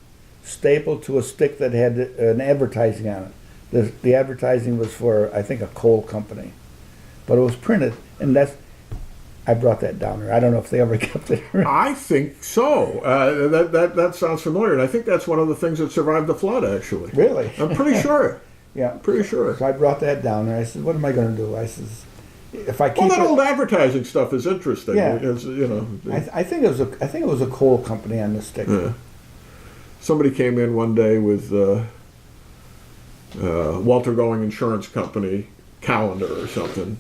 stapled to a stick that had an advertising on it. The advertising was for, I think, a coal company. But it was printed, and I brought that down there. I don't know if they ever kept it. I think so. That sounds familiar, and I think that's one of the things that survived the flood, actually. Really? I'm pretty sure. Yeah. Pretty sure. So I brought that down there. I said, what am I going to do? I says, if I keep that old advertising stuff is interesting. Yeah. It's, I think it was a coal company on the stick. Yeah. Somebody came in one day with Walter Going Insurance Company calendar or something.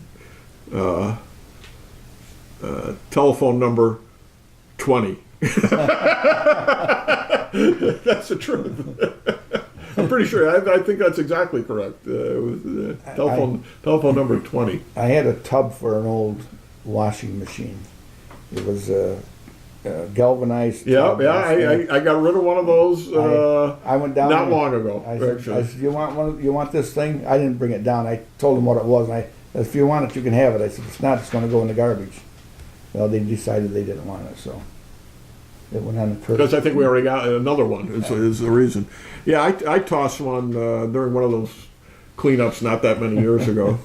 Telephone number 20. That's the truth. I'm pretty sure. I think that's exactly correct. It was, telephone number 20. I had a tub for an old washing machine. It was a galvanized tub. I got rid of one of those. I went down not long ago. I said, you want one? You want this thing? I didn't bring it down. I told them what it was. And I said, if you want it, you can have it. I said, if it's not, it's going to go in the garbage. Well, they decided they didn't want it, so it went on the curb. Because I think we already got another one. Is the reason. Yeah, I tossed one during one of those cleanups not that many years ago.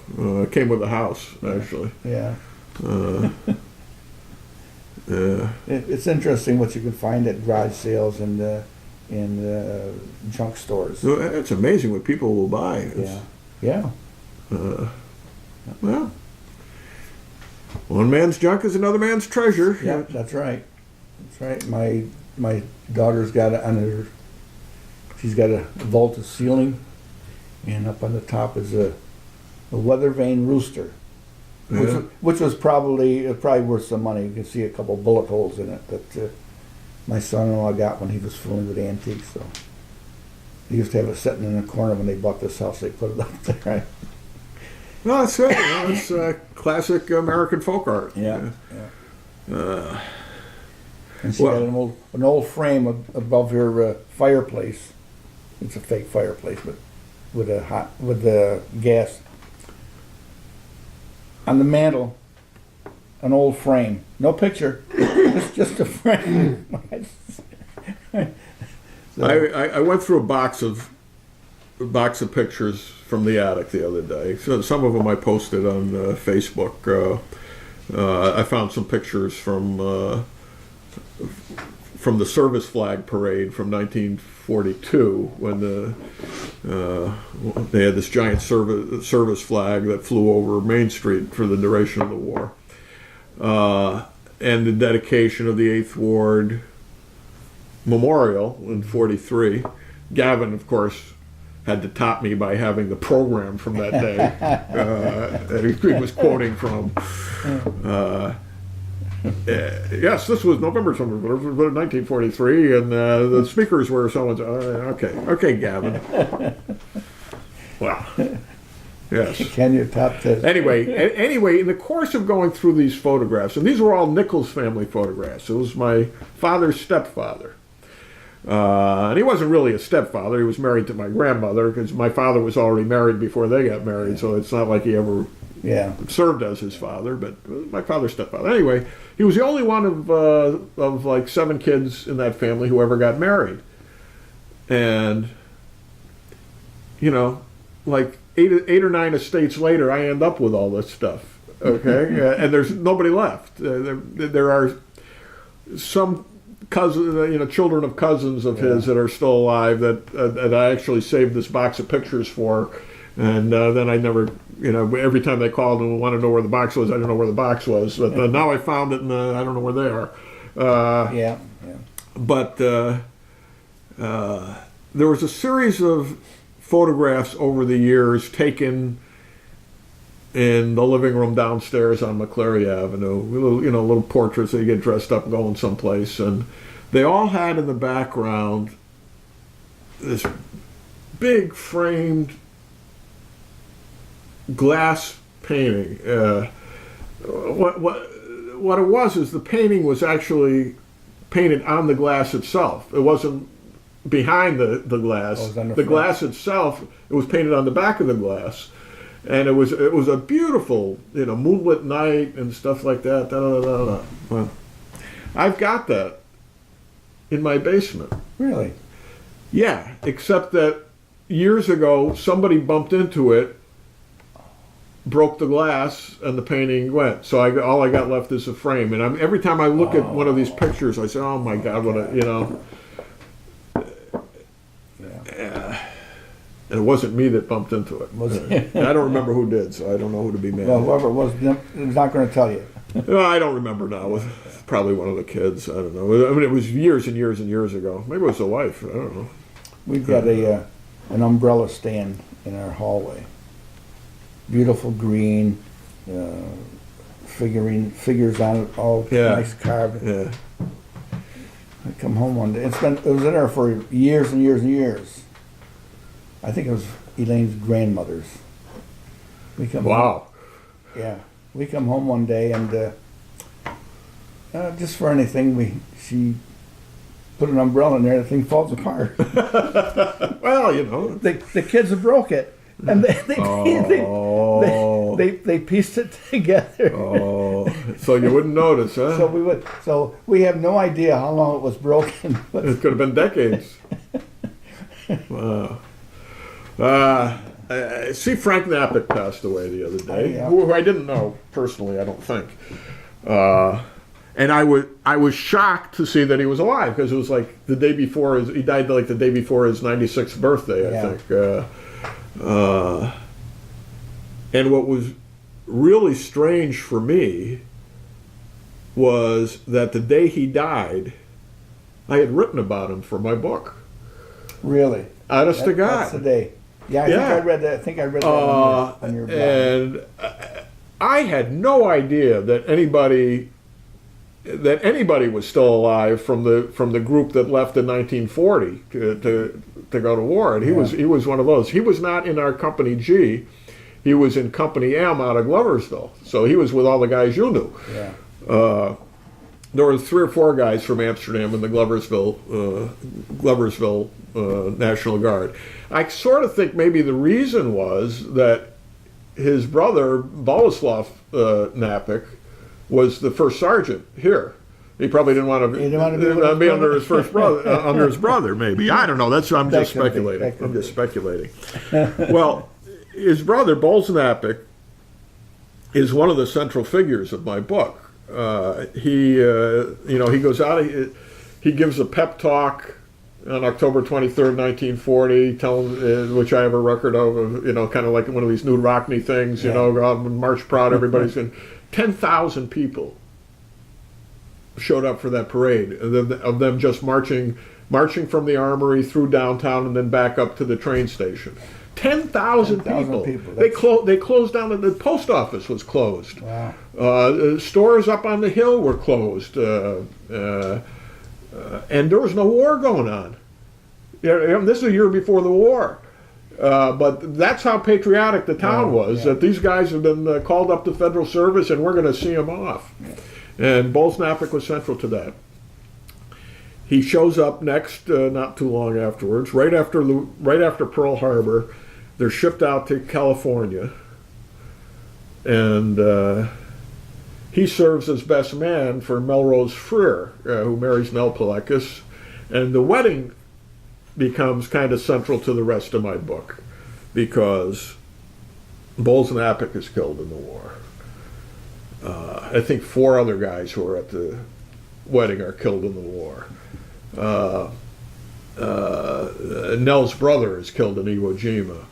Came with the house, actually. Yeah. Yeah. It's interesting what you can find at garage sales and junk stores. It's amazing what people will buy. Yeah. Well, one man's junk is another man's treasure. Yeah, that's right. That's right. My daughter's got it she's got a vaulted ceiling, and up on the top is a weather vane rooster, which was probably worth some money. You can see a couple bullet holes in it that my son-in-law got when he was fooling with antiques. So they used to have it sitting in a corner when they bought this house. They put it up there. No, that's right. It's classic American folk art. Yeah. And she had an old frame above her fireplace. It's a fake fireplace, but with the gas on the mantle. An old frame, no picture. It's just a frame. So, I went through a box of pictures from the attic the other day. So some of them I posted on Facebook. I found some pictures from the service flag parade from 1942 when they had this giant service flag that flew over Main Street for the duration of the war, and the dedication of the 8th Ward Memorial in 43. Gavin, of course, had to top me by having the program from that day that he was quoting from. Yes, this was November 1943, and the speakers were someone's. Okay, Gavin. Well, yes. Can you top this? Anyway, in the course of going through these photographs, and these were all Nichols family photographs. It was my father's stepfather. And he wasn't really a stepfather. He was married to my grandmother because my father was already married before they got married, so it's not like he ever served as his father, but my father's stepfather. Anyway, he was the only one of like 7 kids in that family who ever got married. And, like 8 or 9 estates later, I end up with all this stuff, okay? And there's nobody left. There are some children of cousins of his that are still alive that I actually saved this box of pictures for, and then I never, every time they called and wanted to know where the box was, I didn't know where the box was, but now I found it and I don't know where they are. But there was a series of photographs over the years taken in the living room downstairs on McCleary Avenue, little portraits that you get dressed up going someplace, and they all had in the background this big framed glass painting. What it was is the painting was actually painted on the glass itself. It wasn't behind the glass. Oh, it was on the the front. glass itself, it was painted on the back of the glass. And it was a beautiful, moonlit night and stuff like that. Da, da, da, da. Well, I've got that in my basement. Really? Yeah, except that years ago somebody bumped into it, broke the glass, and the painting went. So all I got left is a frame. And every time I look at one of these pictures, I say, "Oh my God, what a." Yeah. And it wasn't me that bumped into it. I don't remember who did, so I don't know who to be mad Well, at. whoever it was not going to tell you. No, I don't remember now. It was probably one of the kids. I don't know. I mean, it was years and years and years ago. Maybe it was the wife. I don't know. We've got an umbrella stand in our hallway. Beautiful green, figures on it, all Yeah. nice carved. Yeah. I come home one day. It was in there for years and years and years. I think it was Elaine's grandmother's. We come Wow. Home, yeah, we come home one day and just for anything, she put an umbrella in there. The thing falls apart. Well, The kids have broke it, and they pieced it together. Oh, so you wouldn't notice, huh? So we have no idea how long it was broken. But It could have been decades. Wow. See, Frank Napick passed away the other day, Yeah. who I didn't know personally, I don't think. And I was shocked to see that he was alive, because it was like the day before he died like the day before his 96th birthday, I Yeah. think. And what was really strange for me was that the day he died, I had written about him for my book. really, Honest to God. that's the day. Yeah, Yeah. think I read that. I think I read that on your blog. And I had no idea that anybody was still alive from the group that left in 1940 to go to war. And he was one of those. He was not in our Company G. He was in Company M out of Gloversville. So he was with all the guys you knew. Yeah. There were 3 or 4 guys from Amsterdam in the Gloversville National Guard. I sort of think maybe the reason was that his brother, Boleslav Napick, was the first sergeant here. He probably didn't want to be under his first brother, under his brother, maybe. I don't know. I'm just speculating. I'm just speculating. Well, his brother, Boles Napick, is one of the central figures of my book. He goes out. He gives a pep talk on October 23rd, 1940, which I have a record of, kind of like one of these New Rockney things, go out and march proud, everybody's in. 10,000 people showed up for that parade, of them just marching from the armory through downtown and then back up to the train station. 10,000 people. They closed down. The post office was closed. Wow. Stores up on the hill were closed. And there was no war going on. This is a year before the war. But that's how patriotic the town was, that these guys have been called up to federal service and we're going to see them off. And Boles Napick was central to that. He shows up next, not too long afterwards, right after Pearl Harbor. They're shipped out to California. And he serves as best man for Melrose Freer, who marries Nell Palekis. And the wedding becomes kind of central to the rest of my book, because Boles Napick is killed in the war. I think 4 other guys who are at the wedding are killed in the war. Nell's brother is killed in Iwo Jima.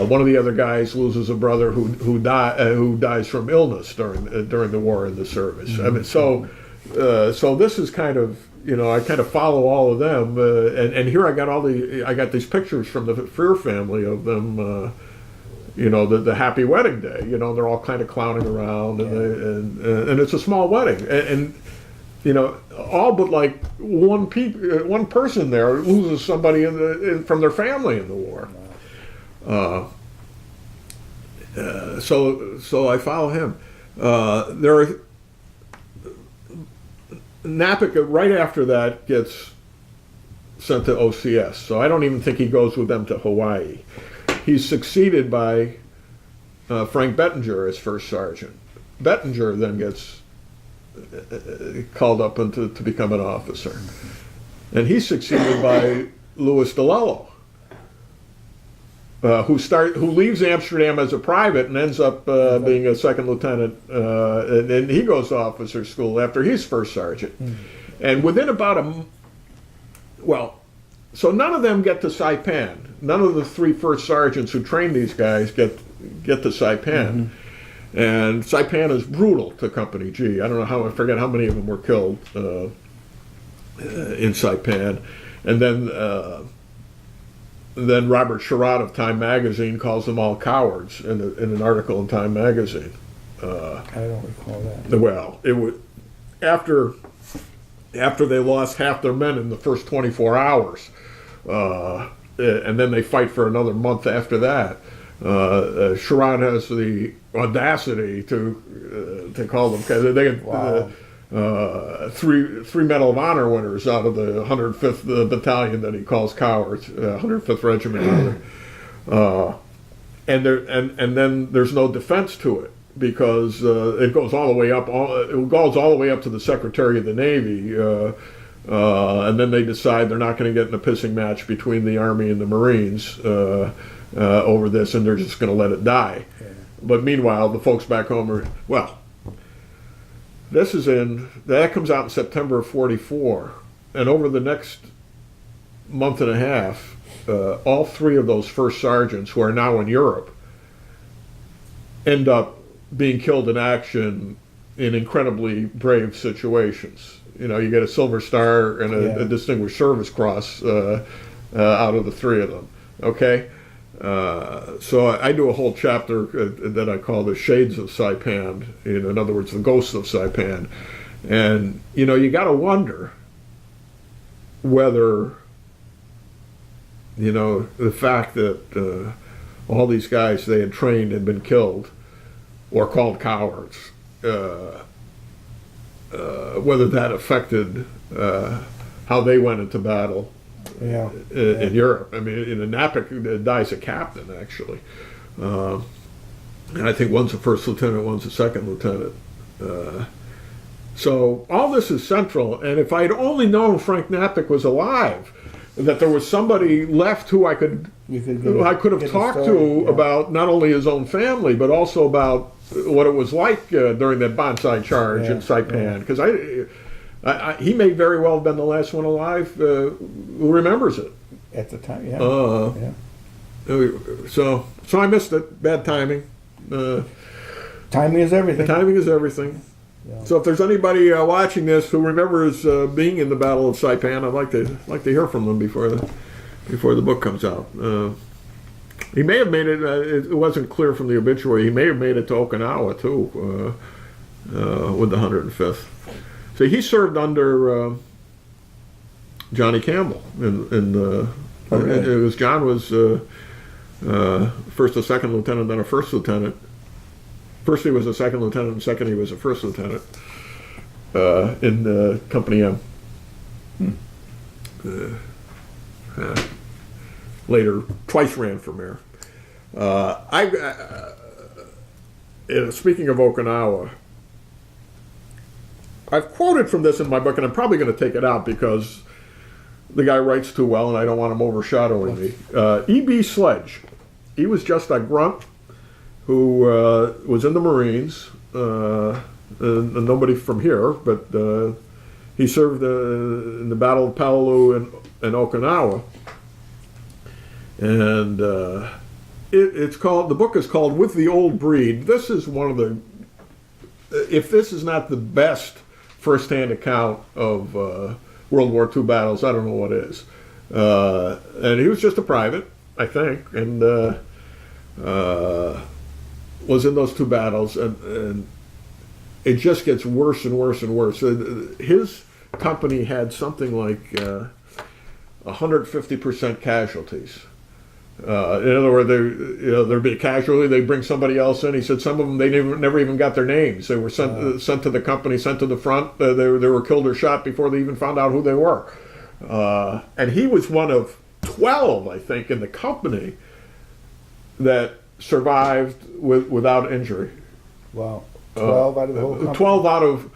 One of the other guys loses a brother who dies from illness during the war in the service. I mean, so this is kind of, I kind of follow all of them, and here I got these pictures from the Freer family of them, the happy wedding day. They're all kind of clowning around, and it's a small wedding, and all but like one person there loses somebody from their family in the war. So I follow him. Napick right after that gets sent to OCS, so I don't even think he goes with them to Hawaii. He's succeeded by Frank Bettinger as first sergeant. Bettinger then gets called up to become an officer, and he's succeeded by Louis DeLello, who leaves Amsterdam as a private and ends up being a second lieutenant, and he goes to officer school after he's first sergeant. And within about so none of them get to Saipan. None of the three first sergeants who trained these guys get to Saipan. And Saipan is brutal to Company G. I forget how many of them were killed in Saipan. And then Robert Sherratt of Time Magazine calls them all cowards in an article in Time Magazine. I don't recall that. Well, it was after they lost half their men in the first 24 hours, and then they fight for another month after that. Sherratt has the audacity to call them, because they get three Medal of Honor winners out of the 105th Battalion that he calls cowards, 105th Regiment. And then there's no defense to it, because it goes all the way up. It goes all the way up to the Secretary of the Navy, and then they decide they're not going to get in a pissing match between the Army and the Marines over this, and they're just going to let it die. Yeah. But meanwhile, the folks back home are that comes out in September of '44, and over the next month and a half, all three of those first sergeants, who are now in Europe, end up being killed in action in incredibly brave situations. You get a Silver Star and a Distinguished Service Cross out of the three of them. Okay? So I do a whole chapter that I call the Shades of Saipan, in other words, the ghosts of Saipan. And, you got to wonder whether, the fact that all these guys they had trained had been killed or called cowards, whether that affected how they went into battle. In Europe. I mean, Napick dies a captain, actually. And I think one's a first lieutenant, one's a second lieutenant. So all this is central, and if I'd only known Frank Napick was alive, that there was somebody left who I could have talked to about not only his own family, but also about what it was like during that Bonsai charge in Saipan, because he may very well have been the last one alive who remembers it at the time. So I missed it. Bad timing. Timing is everything. Timing is everything. Yeah. So if there's anybody watching this who remembers being in the Battle of Saipan, I'd like to hear from them before the book comes out. He may have made it. It wasn't clear from the obituary. He may have made it to Okinawa too, with the 105th. So he served under Johnny Campbell, John was first a second lieutenant, then a first lieutenant. First he was a second lieutenant, and second he was a first lieutenant in Company M. Later, twice ran for mayor. Speaking of Okinawa, I've quoted from this in my book, and I'm probably going to take it out because the guy writes too well, and I don't want him overshadowing me. E.B. Sledge, he was just a grunt who was in the Marines, nobody from here, but he served in the Battle of Peleliu and Okinawa. And the book is called With the Old Breed. This is one of the, if this is not the best first-hand account of World War II battles, I don't know what is. And he was just a private, I think, and was in those two battles. And it just gets worse and worse and worse. His company had something like 150% casualties. In other words, there'd be a casualty. They bring somebody else in. He said some of them they never even got their names. They were sent to the company, sent to the front. They were killed or shot before they even found out who they were. And he was one of 12, I think, in the company that survived without injury. Wow. 12 out of the whole company? 12 out of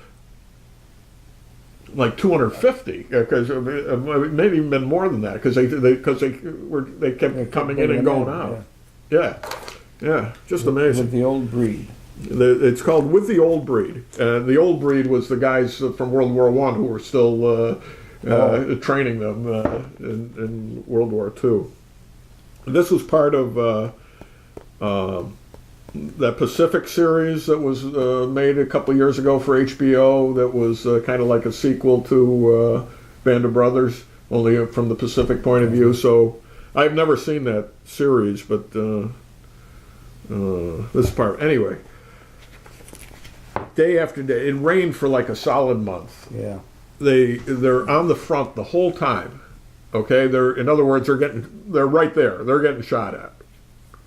like 250, because maybe even more than that, because they kept coming in and going out. Yeah, just amazing. With the old breed. It's called With the Old Breed, and the old breed was the guys from World War I who were still training them in World War II. This was part of that Pacific series that was made a couple years ago for HBO that was kind of like a sequel to Band of Brothers, only from the Pacific point of view. So I've never seen that series, but this part. Anyway, day after day, it rained for like a solid month. Yeah. They're on the front the whole time. Okay, in other words, they're right there. They're getting shot at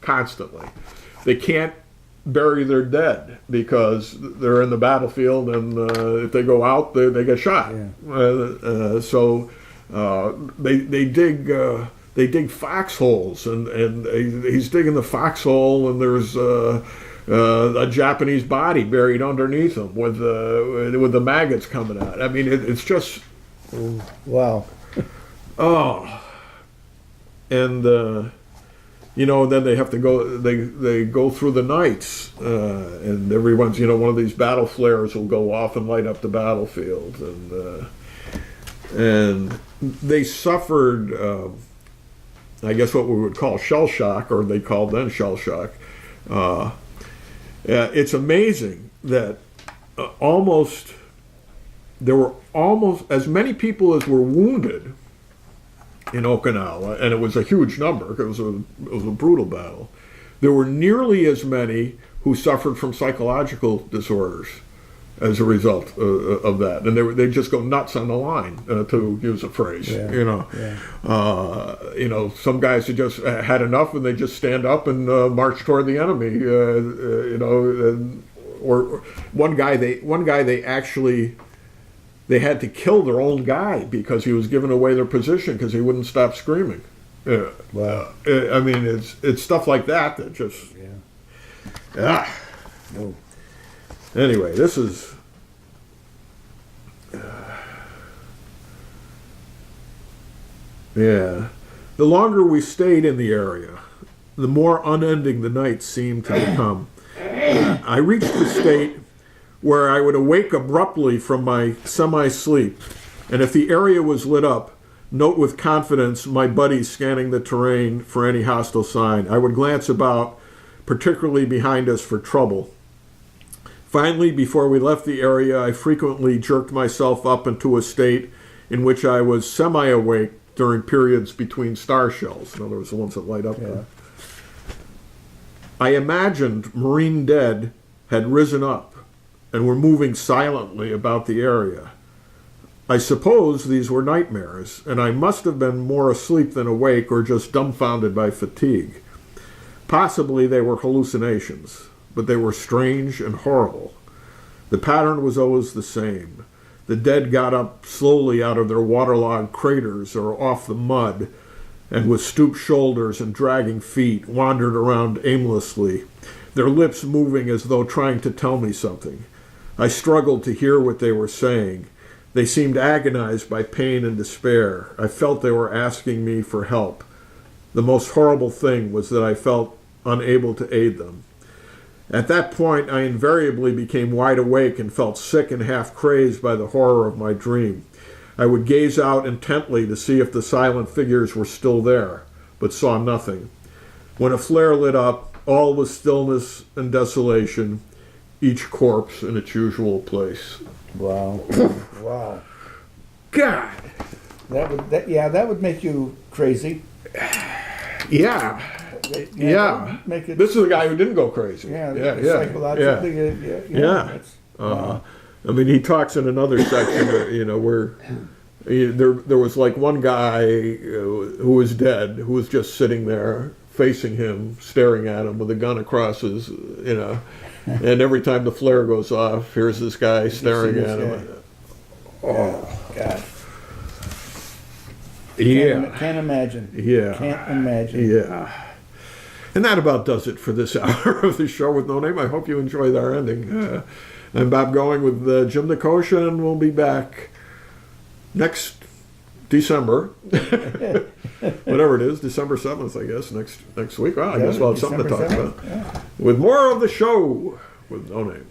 constantly. They can't bury their dead because they're in the battlefield, and if they go out, they get shot. Yeah. So they dig foxholes, and he's digging the foxhole, and there's a Japanese body buried underneath him with the maggots coming out. I mean, it's just wow. Oh, and. Then they have to go. They go through the nights, and everyone's. One of these battle flares will go off and light up the battlefield, and they suffered, I guess, what we would call shell shock, or they called then shell shock. It's amazing that there were almost as many people as were wounded in Okinawa, and it was a huge number. It was a brutal battle. There were nearly as many who suffered from psychological disorders as a result of that, and they just go nuts on the line, to use a phrase. Yeah. Some guys had just had enough, and they just stand up and march toward the enemy. Or one guy they actually. They had to kill their own guy because he was giving away their position because he wouldn't stop screaming. Wow. I mean, it's stuff like that just. Yeah. No. Anyway, this is. Yeah. The longer we stayed in the area, the more unending the nights seemed to become. I reached the state where I would awake abruptly from my semi-sleep, and if the area was lit up, note with confidence my buddies scanning the terrain for any hostile sign. I would glance about, particularly behind us, for trouble. Finally, before we left the area, I frequently jerked myself up into a state in which I was semi-awake during periods between star shells. In other words, the ones that light up. Yeah. I imagined marine dead had risen up and were moving silently about the area. I suppose these were nightmares, and I must have been more asleep than awake, or just dumbfounded by fatigue. Possibly they were hallucinations, but they were strange and horrible. The pattern was always the same. The dead got up slowly out of their waterlogged craters or off the mud, and with stooped shoulders and dragging feet wandered around aimlessly, their lips moving as though trying to tell me something. I struggled to hear what they were saying. They seemed agonized by pain and despair. I felt they were asking me for help. The most horrible thing was that I felt unable to aid them. At that point, I invariably became wide awake and felt sick and half crazed by the horror of my dream. I would gaze out intently to see if the silent figures were still there, but saw nothing. When a flare lit up, all was stillness and desolation, each corpse in its usual place. Wow. Wow. God. That would make you crazy. Yeah. Make it, This is a guy who didn't go crazy. Psychologically. Yeah. I mean, he talks in another section, where there was like one guy who was dead, who was just sitting there facing him, staring at him with a gun across his, and every time the flare goes off, here's this guy staring at him. Oh, God. Yeah. Can't imagine. Yeah. Can't imagine. Yeah. And that about does it for this hour of the show with No Name. I hope you enjoyed our ending. I'm Bob Going with Jim Nikosha, and we'll be back next December. Whatever it is, December 7th, I guess, next week. Well, I guess we'll have something to talk about. Yeah. With more of the show with No Name.